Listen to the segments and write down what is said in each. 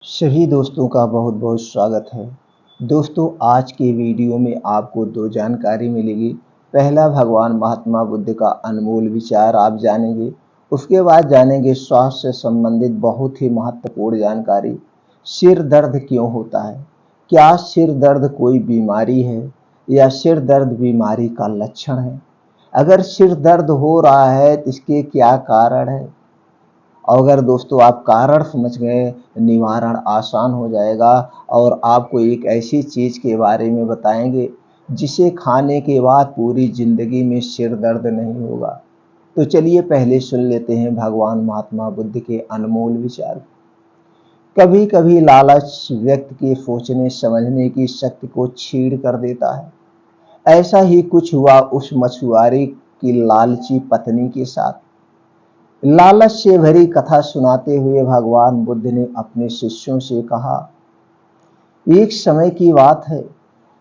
सभी दोस्तों का बहुत बहुत स्वागत है। दोस्तों, आज के वीडियो में आपको दो जानकारी मिलेगी। पहला, भगवान महात्मा बुद्ध का अनमोल विचार आप जानेंगे। उसके बाद जानेंगे स्वास्थ्य से संबंधित बहुत ही महत्वपूर्ण जानकारी। सिर दर्द क्यों होता है? क्या सिर दर्द कोई बीमारी है या सिर दर्द बीमारी का लक्षण है? अगर सिर दर्द हो रहा है तो इसके क्या कारण है? अगर दोस्तों आप कारण समझ गए, निवारण आसान हो जाएगा और आपको एक ऐसी चीज़ के बारे में बताएंगे जिसे खाने के बाद पूरी ज़िंदगी में सिर दर्द नहीं होगा। तो चलिए पहले सुन लेते हैं भगवान महात्मा बुद्ध के अनमोल विचार। कभी कभी लालच व्यक्ति के सोचने समझने की शक्ति को छीड़ कर देता है। ऐसा ही कुछ हुआ उस मछुआरे की लालची पत्नी के साथ। लालच से भरी कथा सुनाते हुए भगवान बुद्ध ने अपने शिष्यों से कहा, एक समय की बात है,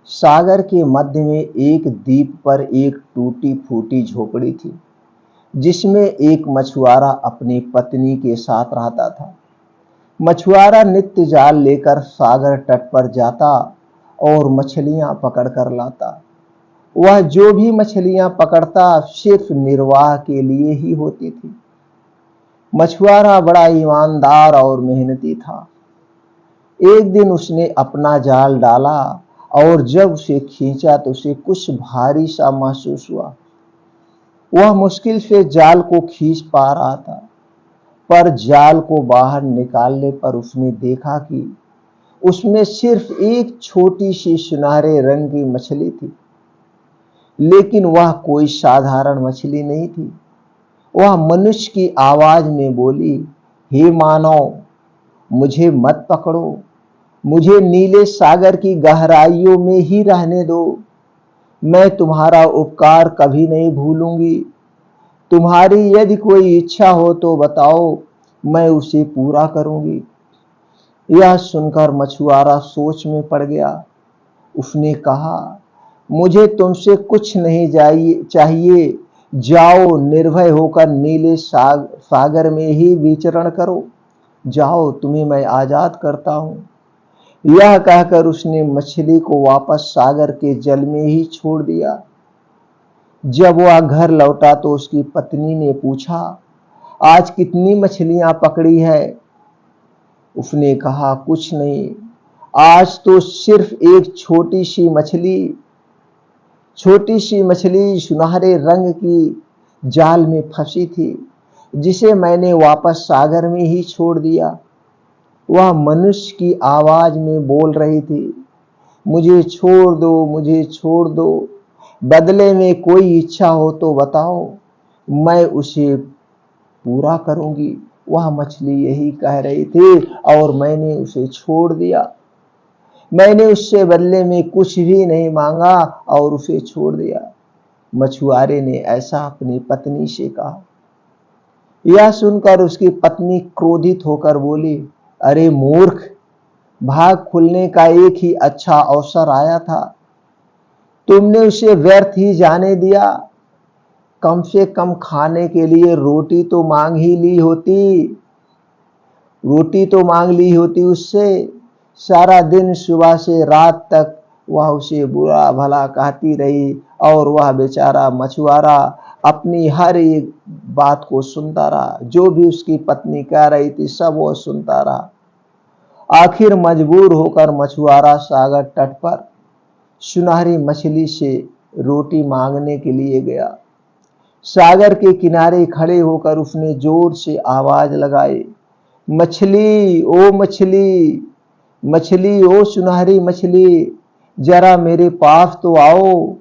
सागर के मध्य में एक द्वीप पर एक टूटी फूटी झोपड़ी थी, जिसमें एक मछुआरा अपनी पत्नी के साथ रहता था। मछुआरा नित्य जाल लेकर सागर तट पर जाता और मछलियां पकड़ कर लाता। वह जो भी मछलियां पकड़ता सिर्फ निर्वाह के लिए ही होती थी। मछुआरा बड़ा ईमानदार और मेहनती था। एक दिन उसने अपना जाल डाला और जब उसे खींचा तो उसे कुछ भारी सा महसूस हुआ। वह मुश्किल से जाल को खींच पा रहा था, पर जाल को बाहर निकालने पर उसने देखा कि उसमें सिर्फ एक छोटी सी सुनहरे रंग की मछली थी। लेकिन वह कोई साधारण मछली नहीं थी। वह मनुष्य की आवाज में बोली, हे मानव, मुझे मत पकड़ो, मुझे नीले सागर की गहराइयों में ही रहने दो। मैं तुम्हारा उपकार कभी नहीं भूलूंगी। तुम्हारी यदि कोई इच्छा हो तो बताओ, मैं उसे पूरा करूंगी। यह सुनकर मछुआरा सोच में पड़ गया। उसने कहा, मुझे तुमसे कुछ नहीं चाहिए। जाओ, निर्भय होकर नीले सागर में ही विचरण करो। जाओ, तुम्हें मैं आजाद करता हूं। यह कहकर उसने मछली को वापस सागर के जल में ही छोड़ दिया। जब वह घर लौटा तो उसकी पत्नी ने पूछा, आज कितनी मछलियां पकड़ी है? उसने कहा, कुछ नहीं, आज तो सिर्फ एक छोटी सी मछली सुनहरे रंग की जाल में फंसी थी, जिसे मैंने वापस सागर में ही छोड़ दिया। वह मनुष्य की आवाज में बोल रही थी, मुझे छोड़ दो, मुझे छोड़ दो। बदले में कोई इच्छा हो तो बताओ, मैं उसे पूरा करूंगी। वह मछली यही कह रही थी और मैंने उसे छोड़ दिया। मैंने उससे बदले में कुछ भी नहीं मांगा और उसे छोड़ दिया। मछुआरे ने ऐसा अपनी पत्नी से कहा। यह सुनकर उसकी पत्नी क्रोधित होकर बोली, अरे मूर्ख, भाग खुलने का एक ही अच्छा अवसर आया था, तुमने उसे व्यर्थ ही जाने दिया। कम से कम खाने के लिए रोटी तो मांग ली होती उससे। सारा दिन सुबह से रात तक वह उसे बुरा भला कहती रही और वह बेचारा मछुआरा अपनी हर एक बात को सुनता रहा। जो भी उसकी पत्नी कह रही थी सब वो सुनता रहा। आखिर मजबूर होकर मछुआरा सागर तट पर सुनहरी मछली से रोटी मांगने के लिए गया। सागर के किनारे खड़े होकर उसने जोर से आवाज लगाई, मछली, ओ मछली, मछली, ओ सुनहरी मछली, जरा मेरे पास तो आओ।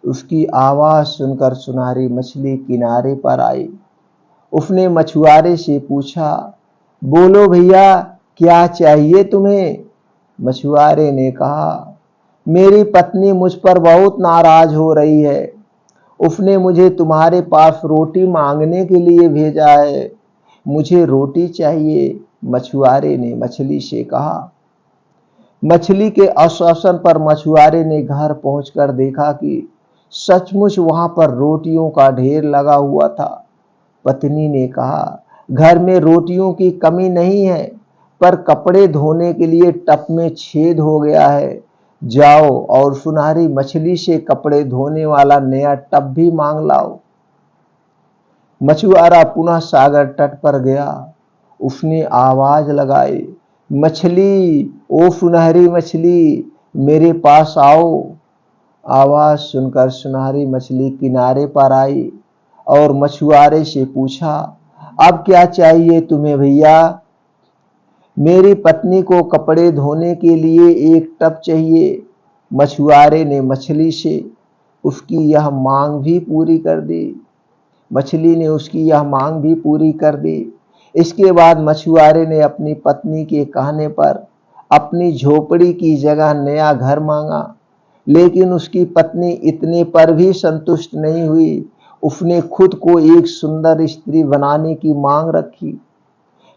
उसकी आवाज सुनकर सुनहरी मछली किनारे पर आई। उसने मछुआरे से पूछा, बोलो भैया, क्या चाहिए तुम्हें? मछुआरे ने कहा, मेरी पत्नी मुझ पर बहुत नाराज हो रही है। उसने मुझे तुम्हारे पास रोटी मांगने के लिए भेजा है। मुझे रोटी चाहिए। मछुआरे ने मछली से कहा। मछली के आश्वासन पर मछुआरे ने घर पहुंचकर देखा कि सचमुच वहां पर रोटियों का ढेर लगा हुआ था। पत्नी ने कहा, घर में रोटियों की कमी नहीं है, पर कपड़े धोने के लिए टब में छेद हो गया है। जाओ और सुनहरी मछली से कपड़े धोने वाला नया टब भी मांग लाओ। मछुआरा पुनः सागर तट पर गया। उसने आवाज लगाई, मछली, ओ सुनहरी मछली, मेरे पास आओ। आवाज सुनकर सुनहरी मछली किनारे पर आई और मछुआरे से पूछा, अब क्या चाहिए तुम्हें भैया? मेरी पत्नी को कपड़े धोने के लिए एक टब चाहिए। मछुआरे ने मछली से उसकी यह मांग भी पूरी कर दी। मछली ने उसकी यह मांग भी पूरी कर दी। इसके बाद मछुआरे ने अपनी पत्नी के कहने पर अपनी झोपड़ी की जगह नया घर मांगा, लेकिन उसकी पत्नी इतने पर भी संतुष्ट नहीं हुई। उसने खुद को एक सुंदर स्त्री बनाने की मांग रखी।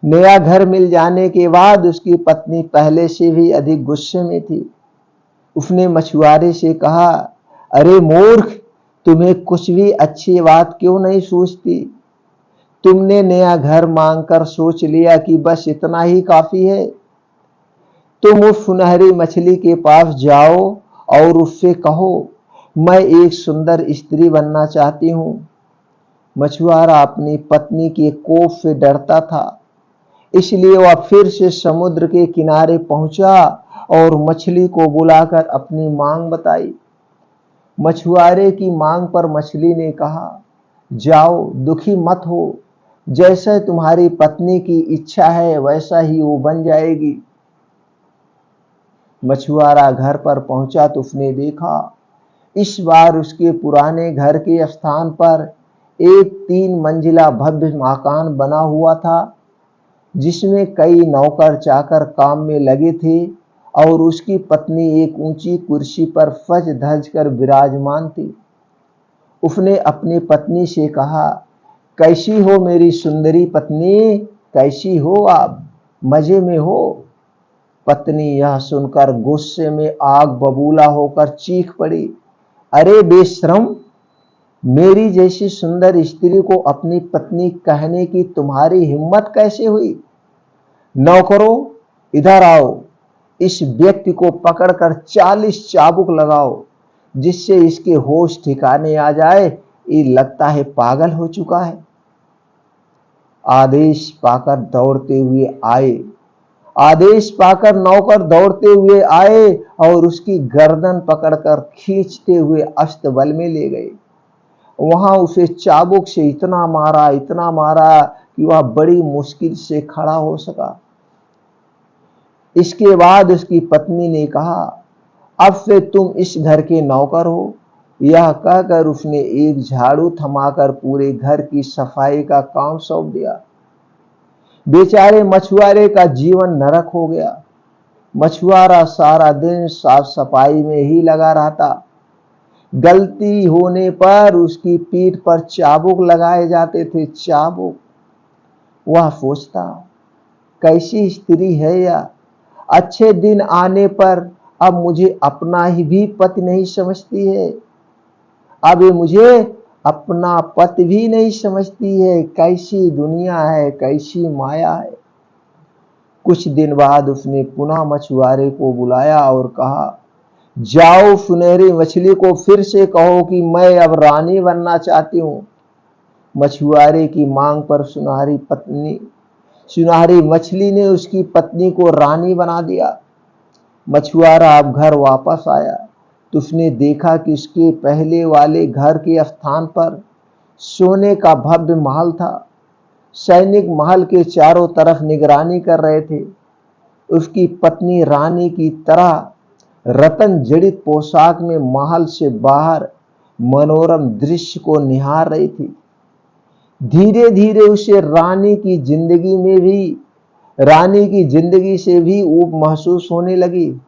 नया घर मिल जाने के बाद उसकी पत्नी पहले से भी अधिक गुस्से में थी। उसने मछुआरे से कहा, अरे मूर्ख, तुम्हें कुछ भी अच्छी बात क्यों नहीं सोचती? तुमने नया घर मांगकर सोच लिया कि बस इतना ही काफी है। तुम उस सुनहरी मछली के पास जाओ और उससे कहो, मैं एक सुंदर स्त्री बनना चाहती हूँ। मछुआरा अपनी पत्नी के कोप से डरता था, इसलिए वह फिर से समुद्र के किनारे पहुंचा और मछली को बुलाकर अपनी मांग बताई। मछुआरे की मांग पर मछली ने कहा, जाओ, दुखी मत हो, जैसे तुम्हारी पत्नी की इच्छा है वैसा ही वो बन जाएगी। मछुआरा घर पर पहुंचा तो उसने देखा, इस बार उसके पुराने घर के स्थान पर एक 3 मंजिला भव्य मकान बना हुआ था, जिसमें कई नौकर चाकर काम में लगे थे और उसकी पत्नी एक ऊंची कुर्सी पर सज धज कर विराजमान थी। उसने अपनी पत्नी से कहा, कैसी हो मेरी सुंदरी पत्नी, कैसी हो आप, मजे में हो? पत्नी यह सुनकर गुस्से में आग बबूला होकर चीख पड़ी, अरे बेशरम, मेरी जैसी सुंदर स्त्री को अपनी पत्नी कहने की तुम्हारी हिम्मत कैसे हुई? नौकरों, इधर आओ, इस व्यक्ति को पकड़कर 40 चाबुक लगाओ, जिससे इसके होश ठिकाने आ जाए। ये लगता है पागल हो चुका है। आदेश पाकर नौकर दौड़ते हुए आए और उसकी गर्दन पकड़कर खींचते हुए अस्तबल में ले गए। वहां उसे चाबुक से इतना मारा कि वह बड़ी मुश्किल से खड़ा हो सका। इसके बाद उसकी पत्नी ने कहा, अब से तुम इस घर के नौकर हो। यह कहकर उसने एक झाड़ू थमाकर पूरे घर की सफाई का काम सौंप दिया। बेचारे मछुआरे का जीवन नरक हो गया। मछुआरा सारा दिन साफ सफाई में ही लगा रहता। गलती होने पर उसकी पीठ पर चाबुक लगाए जाते थे, चाबुक। वह सोचता, कैसी स्त्री है यह, अच्छे दिन आने पर अब मुझे अपना ही भी पति नहीं समझती है, अब ये मुझे अपना पति भी नहीं समझती है। कैसी दुनिया है, कैसी माया है। कुछ दिन बाद उसने पुनः मछुआरे को बुलाया और कहा, जाओ, सुनहरी मछली को फिर से कहो कि मैं अब रानी बनना चाहती हूँ। मछुआरे की मांग पर सुनहरी मछली ने उसकी पत्नी को रानी बना दिया। मछुआरा अब घर वापस आया तो उसने देखा कि उसके पहले वाले घर के स्थान पर सोने का भव्य महल था। सैनिक महल के चारों तरफ निगरानी कर रहे थे। उसकी पत्नी रानी की तरह रतन जड़ित पोशाक में महल से बाहर मनोरम दृश्य को निहार रही थी। धीरे धीरे उसे रानी की जिंदगी से भी ऊब महसूस होने लगी।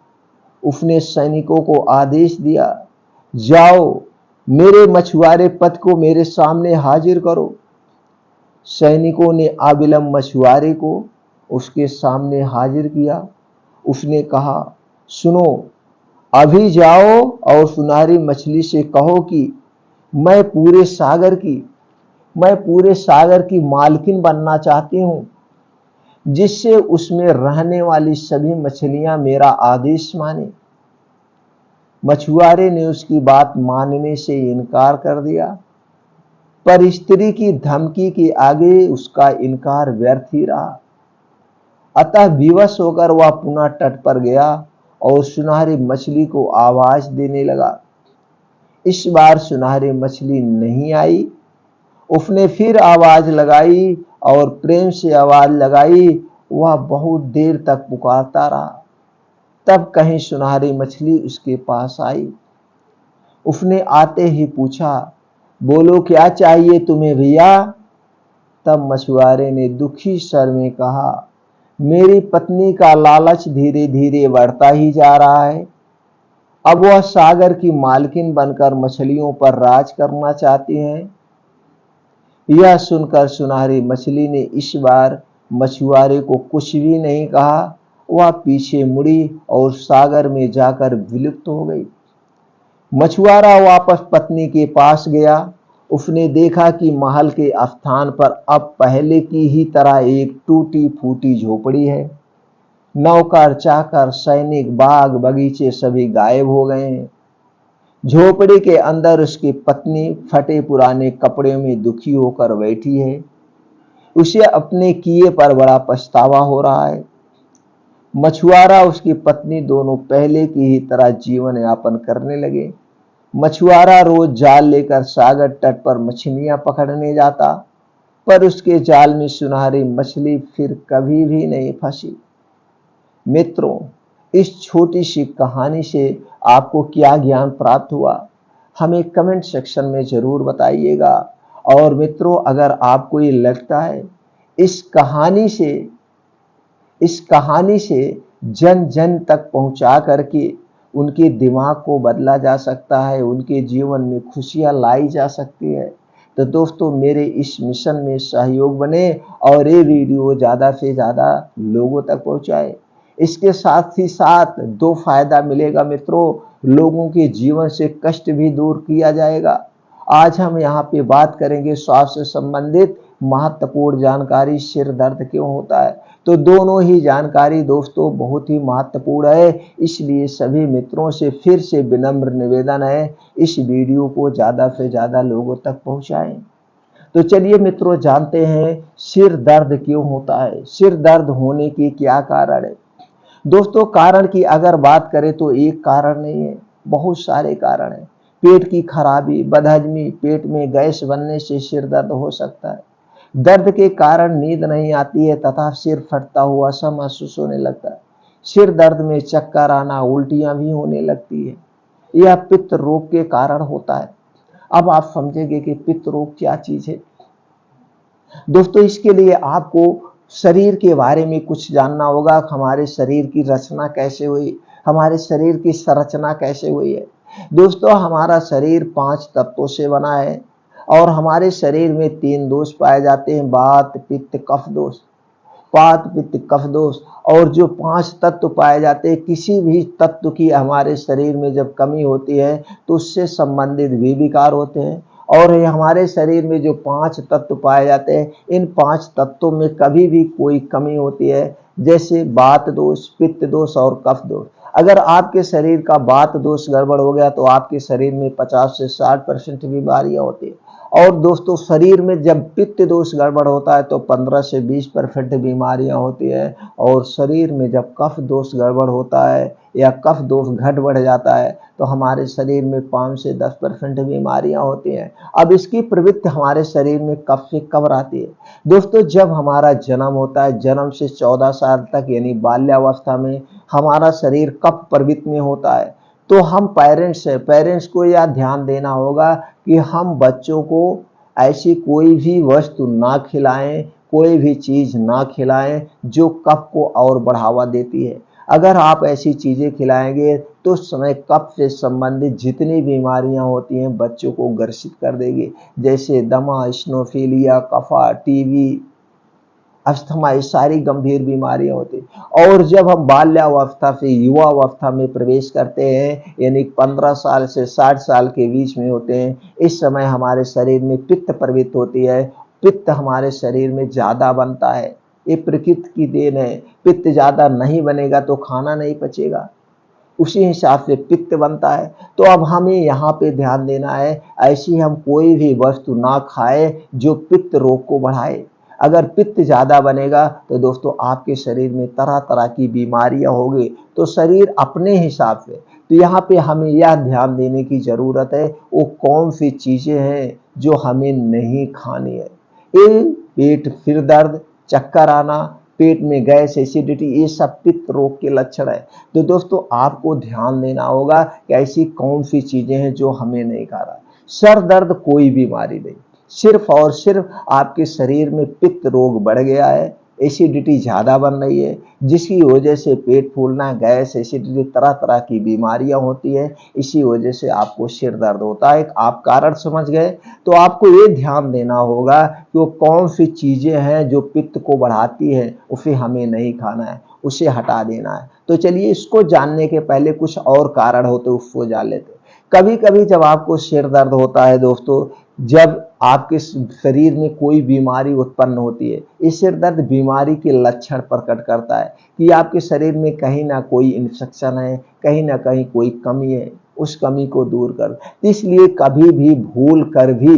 उसने सैनिकों को आदेश दिया, जाओ, मेरे मछुआरे पति को मेरे सामने हाजिर करो। सैनिकों ने अविलंब मछुआरे को उसके सामने हाजिर किया। उसने कहा, सुनो, अभी जाओ और सुनहरी मछली से कहो कि मैं पूरे सागर की मालकिन बनना चाहती हूँ। जिससे उसमें रहने वाली सभी मछलियां मेरा आदेश माने। मछुआरे ने उसकी बात मानने से इनकार कर दिया, पर स्त्री की धमकी के आगे उसका इनकार व्यर्थ ही रहा। अतः विवश होकर वह पुनः तट पर गया और सुनहरी मछली को आवाज देने लगा। इस बार सुनहरी मछली नहीं आई। उसने फिर आवाज लगाई और प्रेम से आवाज लगाई। वह बहुत देर तक पुकारता रहा। तब कहीं सुनहरी मछली उसके पास आई। उसने आते ही पूछा, बोलो क्या चाहिए तुम्हें भैया? तब मछुआरे ने दुखी स्वर में कहा, मेरी पत्नी का लालच धीरे धीरे बढ़ता ही जा रहा है। अब वह सागर की मालकिन बनकर मछलियों पर राज करना चाहती हैं। यह सुनकर सुनहरी मछली ने इस बार मछुआरे को कुछ भी नहीं कहा। वह पीछे मुड़ी और सागर में जाकर विलुप्त हो गई। मछुआरा वापस पत्नी के पास गया। उसने देखा कि महल के स्थान पर अब पहले की ही तरह एक टूटी फूटी झोपड़ी है। नौकर, चाकर, सैनिक, बाग बगीचे सभी गायब हो गए हैं। झोपड़ी के अंदर उसकी पत्नी फटे पुराने कपड़े में दुखी होकर बैठी है। उसे अपने किए पर बड़ा पछतावा हो रहा है। मछुआरा, उसकी पत्नी दोनों पहले की ही तरह जीवन यापन करने लगे। मछुआरा रोज जाल लेकर सागर तट पर मछलियां पकड़ने जाता, पर उसके जाल में सुनहरी मछली फिर कभी भी नहीं फंसी। मित्रों, इस छोटी सी कहानी से आपको क्या ज्ञान प्राप्त हुआ, हमें कमेंट सेक्शन में जरूर बताइएगा। और मित्रों, अगर आपको ये लगता है इस कहानी से जन जन तक पहुंचा करके उनके दिमाग को बदला जा सकता है, उनके जीवन में खुशियां लाई जा सकती है, तो दोस्तों मेरे इस मिशन में सहयोग बने और ये वीडियो ज़्यादा से ज़्यादा लोगों तक पहुंचाए। इसके साथ ही साथ दो फायदा मिलेगा मित्रों, लोगों के जीवन से कष्ट भी दूर किया जाएगा। आज हम यहाँ पे बात करेंगे स्वास्थ्य से संबंधित महत्वपूर्ण जानकारी, सिर दर्द क्यों होता है। तो दोनों ही जानकारी दोस्तों बहुत ही महत्वपूर्ण है, इसलिए सभी मित्रों से फिर से विनम्र निवेदन है, इस वीडियो को ज़्यादा से ज़्यादा लोगों तक पहुँचाएं। तो चलिए मित्रों, जानते हैं सिर दर्द क्यों होता है, सिर दर्द होने के क्या कारण है। दोस्तों, कारण की अगर बात करें तो एक कारण नहीं है, बहुत सारे कारण हैं। पेट की खराबी, बदहजमी, पेट में गैस बनने से सिर दर्द हो सकता है। दर्द के कारण नींद नहीं आती है तथा सिर फटता हुआ सा महसूस होने लगता है। सिर दर्द में चक्कर आना, उल्टियां भी होने लगती है। यह पित्त रोग के कारण होता है। अब आप समझेंगे कि पित्त रोग क्या चीज है। दोस्तों, इसके लिए आपको शरीर के बारे में कुछ जानना होगा। हमारे शरीर की रचना कैसे हुई, हमारे शरीर की संरचना कैसे हुई है। दोस्तों, हमारा शरीर 5 तत्वों से बना है और हमारे शरीर में 3 दोष पाए जाते हैं, वात, पित्त, कफ दोष। वात, पित्त, कफ दोष। और जो 5 तत्व पाए जाते हैं, किसी भी तत्व की हमारे शरीर में जब कमी होती है तो उससे संबंधित भी विकार होते हैं। और ये हमारे शरीर में जो 5 तत्व पाए जाते हैं, इन 5 तत्वों में कभी भी कोई कमी होती है, जैसे वात दोष, पित्त दोष और कफ दोष। अगर आपके शरीर का वात दोष गड़बड़ हो गया तो आपके शरीर में 50 से 60% बीमारियां होती है। और दोस्तों, शरीर में जब पित्त दोष गड़बड़ होता है तो 15 से 20% बीमारियां होती है। और शरीर में जब कफ दोष गड़बड़ होता है या कफ दोष घट बढ़ जाता है तो हमारे शरीर में 5 से 10% बीमारियां होती हैं। अब इसकी प्रवृत्ति हमारे शरीर में कब से कब आती है। दोस्तों, जब हमारा जन्म होता है, जन्म से 14 साल तक यानी बाल्यावस्था में हमारा शरीर कफ प्रवृत्ति में होता है, तो हम पेरेंट्स को यह ध्यान देना होगा कि हम बच्चों को ऐसी कोई भी वस्तु ना खिलाएं, कोई भी चीज ना खिलाएं जो कफ को और बढ़ावा देती है। अगर आप ऐसी चीजें खिलाएंगे तो उस समय कफ से संबंधित जितनी बीमारियां होती हैं बच्चों को ग्रसित कर देगी, जैसे दमा, स्नोफीलिया, कफा, टीबी, अस्थमा, ये सारी गंभीर बीमारियां होती। और जब हम बाल्यावस्था से युवावस्था में प्रवेश करते हैं, यानी 15 साल से 60 साल के बीच में होते हैं, इस समय हमारे शरीर में पित्त प्रवृत्ति होती है। पित्त हमारे शरीर में ज्यादा बनता है, ये प्रकृति की देन है। पित्त ज़्यादा नहीं बनेगा तो खाना नहीं पचेगा, उसी हिसाब से पित्त बनता है। तो अब हमें यहाँ पे ध्यान देना है, ऐसी हम कोई भी वस्तु ना खाए जो पित्त रोग को बढ़ाए। अगर पित्त ज़्यादा बनेगा तो दोस्तों आपके शरीर में तरह तरह की बीमारियां होगी। तो शरीर अपने हिसाब से, तो यहाँ पे हमें यह ध्यान देने की ज़रूरत है वो कौन सी चीज़ें हैं जो हमें नहीं खानी है। ये पेट फिर दर्द, चक्कर आना, पेट में गैस, एसिडिटी, ये सब पित्त रोग के लक्षण है। तो दोस्तों आपको ध्यान देना होगा कि ऐसी कौन सी चीजें हैं जो हमें नहीं खा रहा। सर दर्द कोई बीमारी नहीं, सिर्फ और सिर्फ आपके शरीर में पित्त रोग बढ़ गया है, एसिडिटी ज़्यादा बन रही है, जिसकी वजह से पेट फूलना, गैस, एसिडिटी, तरह तरह की बीमारियां होती है। इसी वजह से आपको सिर दर्द होता है। आप कारण समझ गए। तो आपको ये ध्यान देना होगा कि वो कौन सी चीज़ें हैं जो पित्त को बढ़ाती है, उसे हमें नहीं खाना है, उसे हटा देना है। तो चलिए इसको जानने के पहले कुछ और कारण होते उसको जान लेते हैं। कभी कभी जब आपको सिर दर्द होता है दोस्तों, जब आपके शरीर में कोई बीमारी उत्पन्न होती है, इस सिर दर्द बीमारी के लक्षण प्रकट करता है कि आपके शरीर में कहीं ना कोई इन्फेक्शन है, कहीं ना कहीं कोई कमी है, उस कमी को दूर कर। इसलिए कभी भी भूल कर भी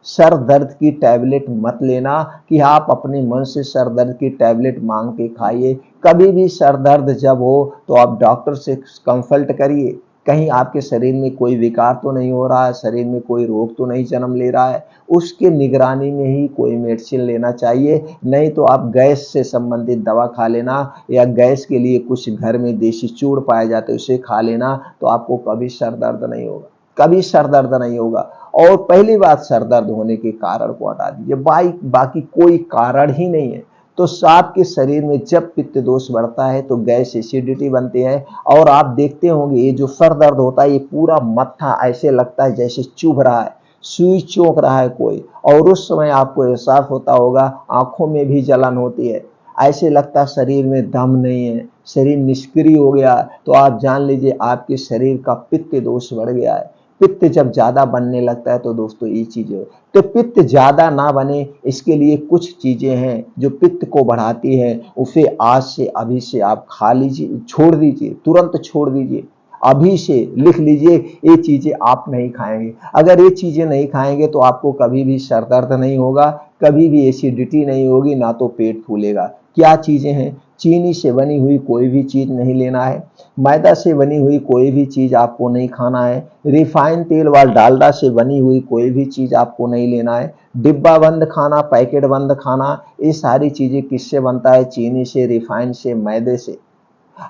सर दर्द की टैबलेट मत लेना कि आप अपने मन से सर दर्द की टैबलेट मांग के खाइए। कभी भी सर दर्द जब हो तो आप डॉक्टर से कंसल्ट करिए, कहीं आपके शरीर में कोई विकार तो नहीं हो रहा है, शरीर में कोई रोग तो नहीं जन्म ले रहा है, उसके निगरानी में ही कोई मेडिसिन लेना चाहिए। नहीं तो आप गैस से संबंधित दवा खा लेना, या गैस के लिए कुछ घर में देसी चूर्ण पाए जाते हैं उसे खा लेना, तो आपको कभी सर दर्द नहीं होगा, कभी सर दर्द नहीं होगा। और पहली बात, सर दर्द होने के कारण को हटा दीजिए, बाकी कोई कारण ही नहीं है। तो सांप के शरीर में जब पित्त दोष बढ़ता है तो गैस, एसिडिटी बनते हैं। और आप देखते होंगे ये जो सर दर्द होता है, ये पूरा मत्था ऐसे लगता है जैसे चुभ रहा है, सुई चोंक रहा है कोई। और उस समय आपको एहसास होता होगा, आंखों में भी जलन होती है, ऐसे लगता है शरीर में दम नहीं है, शरीर निष्क्रिय हो गया। तो आप जान लीजिए आपके शरीर का पित्त दोष बढ़ गया है। पित्त जब ज्यादा बनने लगता है तो दोस्तों ये चीजें, तो पित्त ज्यादा ना बने इसके लिए कुछ चीजें हैं जो पित्त को बढ़ाती है, उसे आज से अभी से आप खा लीजिए, छोड़ दीजिए, तुरंत छोड़ दीजिए। अभी से लिख लीजिए, ये चीजें आप नहीं खाएंगे। अगर ये चीजें नहीं खाएंगे तो आपको कभी भी सर दर्द नहीं होगा, कभी भी एसिडिटी नहीं होगी, ना तो पेट फूलेगा। क्या चीजें हैं? चीनी से बनी हुई कोई भी चीज नहीं लेना है, मैदा से बनी हुई कोई भी चीज आपको नहीं खाना है, रिफाइंड तेल व डालडा से बनी हुई कोई भी चीज आपको नहीं लेना है, डिब्बा बंद खाना, पैकेट बंद खाना, ये सारी चीजें किससे बनता है? चीनी से, रिफाइंड से, मैदे से।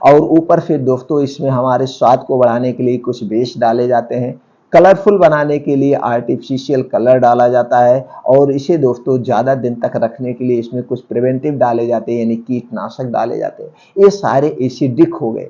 और ऊपर फिर दोस्तों इसमें हमारे स्वाद को बढ़ाने के लिए कुछ बेस डाले जाते हैं, कलरफुल बनाने के लिए आर्टिफिशियल कलर डाला जाता है, और इसे दोस्तों ज़्यादा दिन तक रखने के लिए इसमें कुछ प्रिवेंटिव डाले जाते हैं, यानी कीटनाशक डाले जाते हैं। ये सारे एसिडिक हो गए,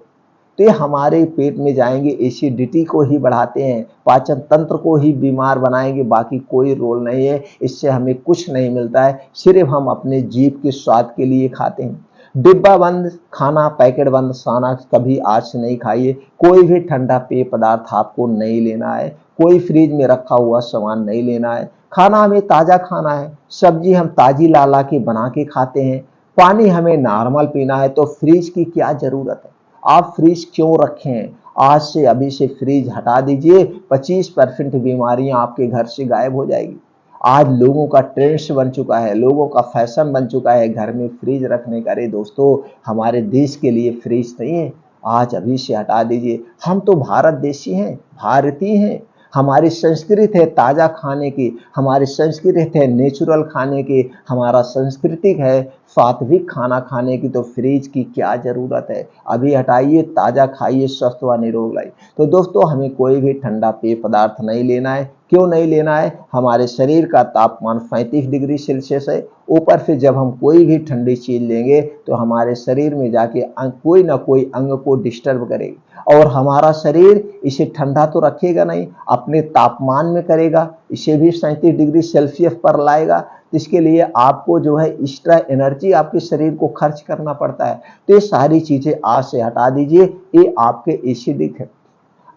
तो ये हमारे पेट में जाएंगे, एसिडिटी को ही बढ़ाते हैं, पाचन तंत्र को ही बीमार बनाएंगे, बाकी कोई रोल नहीं है। इससे हमें कुछ नहीं मिलता है, सिर्फ हम अपने जीभ के स्वाद के लिए खाते हैं। डिब्बा बंद खाना, पैकेट बंद खाना कभी आज से नहीं खाइए। कोई भी ठंडा पेय पदार्थ आपको नहीं लेना है, कोई फ्रिज में रखा हुआ सामान नहीं लेना है। खाना हमें ताज़ा खाना है, सब्जी हम ताजी ला ला के बना के खाते हैं, पानी हमें नॉर्मल पीना है, तो फ्रिज की क्या ज़रूरत है? आप फ्रिज क्यों रखे हैं? आज से अभी से फ्रिज हटा दीजिए, 25% बीमारियां आपके घर से गायब हो जाएगी। आज लोगों का ट्रेंड्स बन चुका है, लोगों का फैशन बन चुका है घर में फ्रिज रखने का। अरे दोस्तों, हमारे देश के लिए फ्रिज नहीं है, आज अभी से हटा दीजिए। हम तो भारत देशी हैं, भारतीय हैं, हमारी संस्कृति है ताज़ा खाने की, हमारी संस्कृति है नेचुरल खाने की, हमारा संस्कृति है सात्विक खाना खाने की। तो फ्रिज की क्या ज़रूरत है? अभी हटाइए, ताज़ा खाइए, स्वस्थ व निरोग लाइए। तो दोस्तों हमें कोई भी ठंडा पेय पदार्थ नहीं लेना है। क्यों नहीं लेना है? हमारे शरीर का तापमान 35 डिग्री सेल्सियस है, ऊपर से जब हम कोई भी ठंडी चीज़ लेंगे तो हमारे शरीर में जाके कोई ना कोई अंग को डिस्टर्ब करेगी, और हमारा शरीर इसे ठंडा तो रखेगा नहीं, अपने तापमान में करेगा, इसे भी 37 डिग्री सेल्सियस पर लाएगा। इसके लिए आपको जो है एक्स्ट्रा एनर्जी आपके शरीर को खर्च करना पड़ता है। तो ये सारी चीज़ें आज से हटा दीजिए, ये आपके एसिडिक है।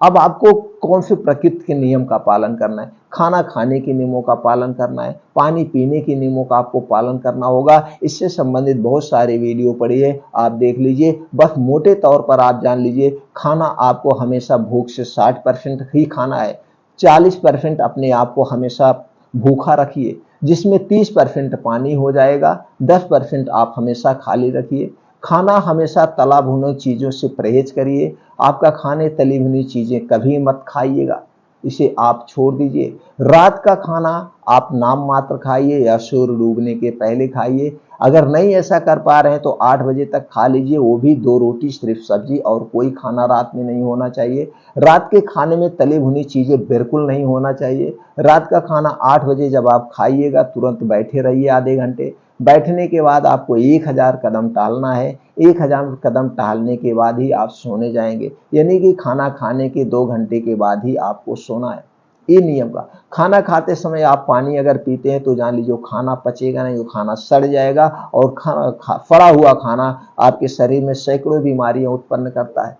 अब आपको कौन से प्रकृति के नियम का पालन करना है, खाना खाने के नियमों का पालन करना है, पानी पीने के नियमों का आपको पालन करना होगा। इससे संबंधित बहुत सारे वीडियो पड़ी है, आप देख लीजिए। बस मोटे तौर पर आप जान लीजिए, खाना आपको हमेशा भूख से 60% ही खाना है। 40% अपने आप को हमेशा भूखा रखिए, जिसमें 30% पानी हो जाएगा। 10% आप हमेशा खाली रखिए। खाना हमेशा तला भुनी चीज़ों से परहेज करिए। आपका खाने तली भुनी चीज़ें कभी मत खाइएगा, इसे आप छोड़ दीजिए। रात का खाना आप नाम मात्र खाइए या सूर्य डूबने के पहले खाइए। अगर नहीं ऐसा कर पा रहे हैं तो 8 बजे तक खा लीजिए, वो भी 2 रोटी सिर्फ सब्जी, और कोई खाना रात में नहीं होना चाहिए। रात के खाने में तली भुनी चीज़ें बिल्कुल नहीं होना चाहिए। रात का खाना 8 बजे जब आप खाइएगा तुरंत बैठे रहिए आधे घंटे। बैठने के बाद आपको 1000 कदम टहलना है। 1000 कदम टहलने के बाद ही आप सोने जाएंगे, यानी कि खाना खाने के 2 घंटे के बाद ही आपको सोना है। ये नियम का। खाना खाते समय आप पानी अगर पीते हैं तो जान लीजिए खाना पचेगा नहीं, वो खाना सड़ जाएगा, और सड़ा हुआ खाना आपके शरीर में सैकड़ों बीमारियां उत्पन्न करता है।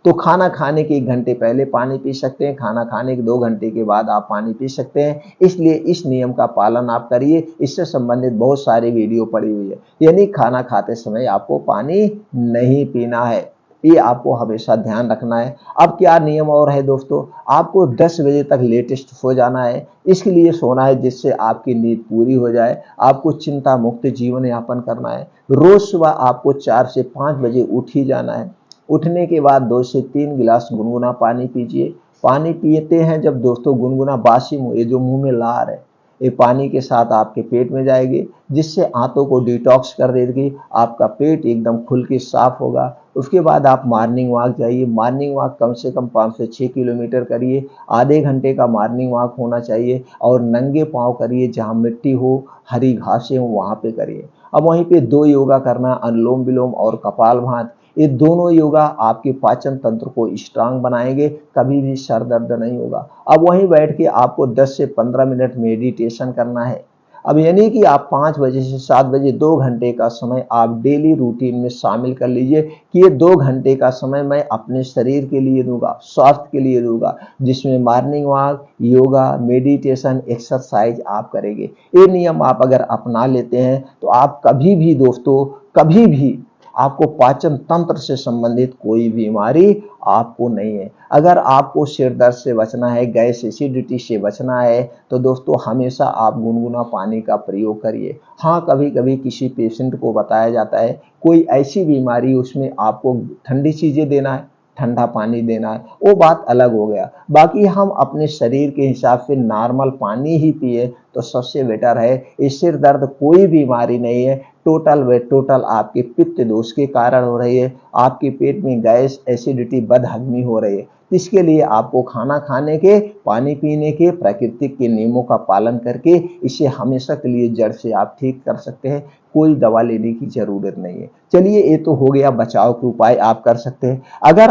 तो खाना खाने के 1 घंटे पहले पानी पी सकते हैं, खाना खाने के 2 घंटे के बाद आप पानी पी सकते हैं। इसलिए इस नियम का पालन आप करिए। इससे संबंधित बहुत सारी वीडियो पड़ी हुई है, यानी खाना खाते समय आपको पानी नहीं पीना है, ये आपको हमेशा ध्यान रखना है। अब क्या नियम और है दोस्तों, आपको 10 बजे तक लेटेस्ट सो जाना है। इसके लिए सोना है जिससे आपकी नींद पूरी हो जाए। आपको चिंता मुक्त जीवन यापन करना है। रोज सुबह आपको 4 से 5 बजे उठ ही जाना है। उठने के बाद 2 से 3 गिलास गुनगुना पानी पीजिए। पानी पीते हैं जब दोस्तों, गुनगुना बासी मुंह, ये जो मुंह में लार है, ये पानी के साथ आपके पेट में जाएगी, जिससे आंतों को डिटॉक्स कर देगी। आपका पेट एकदम खुल के साफ होगा। उसके बाद आप मॉर्निंग वॉक जाइए। मॉर्निंग वॉक कम से कम 5 से 6 किलोमीटर करिए। आधे घंटे का मॉर्निंग वॉक होना चाहिए, और नंगे पाँव करिए, जहाँ मिट्टी हो, हरी घासें हो, वहाँ पे करिए। अब वहीं पे 2 योगा करना, अनुलोम विलोम और कपालभाति। ये दोनों योगा आपके पाचन तंत्र को स्ट्रांग बनाएंगे, कभी भी सर दर्द नहीं होगा। अब वहीं बैठ के आपको 10 से 15 मिनट मेडिटेशन करना है। अब यानी कि आप 5 बजे से 7 बजे 2 घंटे का समय आप डेली रूटीन में शामिल कर लीजिए, कि ये 2 घंटे का समय मैं अपने शरीर के लिए दूंगा, स्वास्थ्य के लिए दूंगा, जिसमें morning walk, yoga, meditation, exercise आप करेंगे। ये नियम आप अगर अपना लेते हैं तो आप कभी भी दोस्तों, कभी भी आपको पाचन तंत्र से संबंधित कोई बीमारी आपको नहीं है। अगर आपको सिर दर्द से बचना है, गैस एसिडिटी से बचना है, तो दोस्तों हमेशा आप गुनगुना पानी का प्रयोग करिए। हाँ, कभी कभी किसी पेशेंट को बताया जाता है कोई ऐसी बीमारी, उसमें आपको ठंडी चीज़ें देना है, ठंडा पानी देना है, वो बात अलग हो गया। बाकी हम अपने शरीर के हिसाब से नॉर्मल पानी ही पिए तो सबसे बेटर है। इस सिर दर्द कोई बीमारी नहीं है, टोटल वे टोटल आपके पित्त दोष के कारण हो रही है। आपके पेट में गैस एसिडिटी बदहजमी हो रही है। इसके लिए आपको खाना खाने के, पानी पीने के, प्राकृतिक के नियमों का पालन करके इसे हमेशा के लिए जड़ से आप ठीक कर सकते हैं। कोई दवा लेने की जरूरत नहीं है। चलिए, ये तो हो गया बचाव के उपाय आप कर सकते हैं। अगर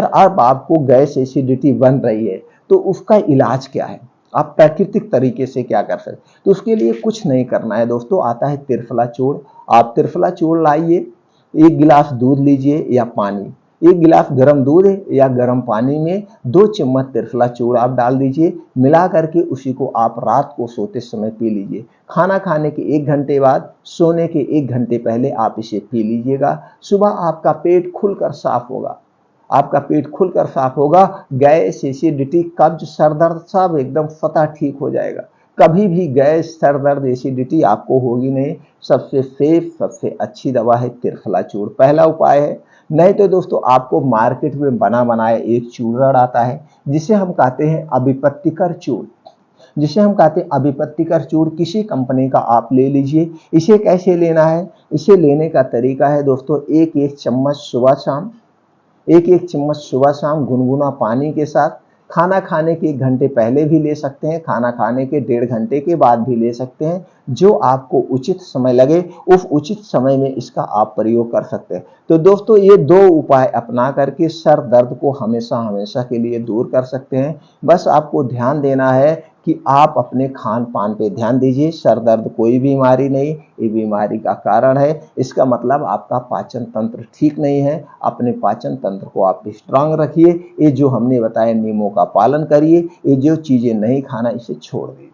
अब आपको गैस एसिडिटी बन रही है तो उसका इलाज क्या है, आप प्राकृतिक तरीके से क्या कर सकते हैं। तो उसके लिए कुछ नहीं करना है दोस्तों, आता है त्रिफला चूर्ण। आप त्रिफला चूर्ण लाइए, 1 गिलास दूध लीजिए या पानी, 1 गिलास गर्म दूध या गर्म पानी में 2 चम्मच त्रिफला चूर्ण आप डाल दीजिए। मिला करके उसी को आप रात को सोते समय पी लीजिए। खाना खाने के 1 घंटे बाद, सोने के 1 घंटे पहले आप इसे पी लीजिएगा। सुबह आपका पेट खुलकर साफ होगा, आपका पेट खुलकर साफ होगा। गैस एसिडिटी कब्ज सर दर्द सब एकदम स्वतः ठीक हो जाएगा। कभी भी गैस सर दर्द एसिडिटी आपको होगी नहीं। सबसे सेफ, सबसे अच्छी दवा है त्रिफला चूर्ण, पहला उपाय है। नहीं तो दोस्तों आपको मार्केट में बना बनाया एक चूर्ण आता है, जिसे हम कहते हैं अभिपत्तिकर चूर्ण। किसी कंपनी का आप ले लीजिए। इसे कैसे लेना है, इसे लेने का तरीका है दोस्तों, एक चम्मच सुबह शाम, एक चम्मच सुबह शाम गुनगुना पानी के साथ। खाना खाने के 1 घंटे पहले भी ले सकते हैं, खाना खाने के 1.5 घंटे के बाद भी ले सकते हैं। जो आपको उचित समय लगे उस उचित समय में इसका आप प्रयोग कर सकते हैं। तो दोस्तों ये 2 उपाय अपना करके सर दर्द को हमेशा हमेशा के लिए दूर कर सकते हैं। बस आपको ध्यान देना है कि आप अपने खान पान पे ध्यान दीजिए। सर दर्द कोई बीमारी नहीं, ये बीमारी का कारण है। इसका मतलब आपका पाचन तंत्र ठीक नहीं है। अपने पाचन तंत्र को आप स्ट्रांग रखिए। ये जो हमने बताया नियमों का पालन करिए। ये जो चीजें नहीं खाना इसे छोड़ दीजिए।